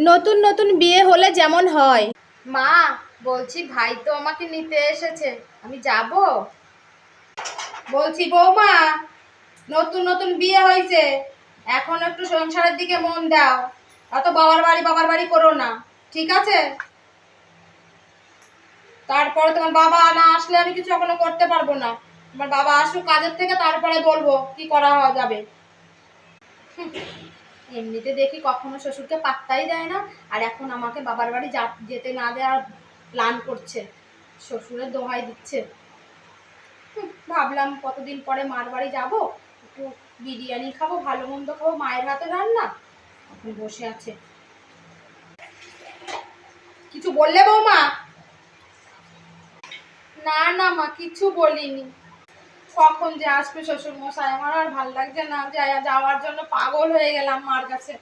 নতুন নতুন বিয়ে হলে যেমন হয়। মা, বলছি ভাই তো আমাকে নিতে এসেছে, আমি যাব? বলছি বৌমা, নতুন নতুন বিয়ে হয়েছে, এখন একটু সংসারের দিকে মন দাও। অত বাবার বাড়ি করো না, ঠিক আছে? তারপরে তোমার বাবা না আসলে আমি কিছু এখনো করতে পারবো না। তোমার বাবা আসুক কাজের থেকে, তারপরে বলবো কি করা যাবে। এমনিতে দেখি কখনো শ্বশুরকে পাত্তাই দেয় না, আর এখন আমাকে বাবার বাড়ি যেতে না দেওয়ার প্ল্যান করছে, শ্বশুরের দোহাই দিচ্ছে। ভাবলাম কতদিন পরে মার বাড়ি যাবো, একটু বিরিয়ানি খাবো, ভালো মন্দ খাবো, মায়ের হাতে রান্না। এখন বসে আছে, কিছু বললে বৌমা? না না মা, কিছু বলিনি। কখন যে আসবে শ্বশুর মশাই, আমার আর ভাল লাগছে না, যাওয়ার জন্য পাগল হয়ে গেলাম মার কাছে।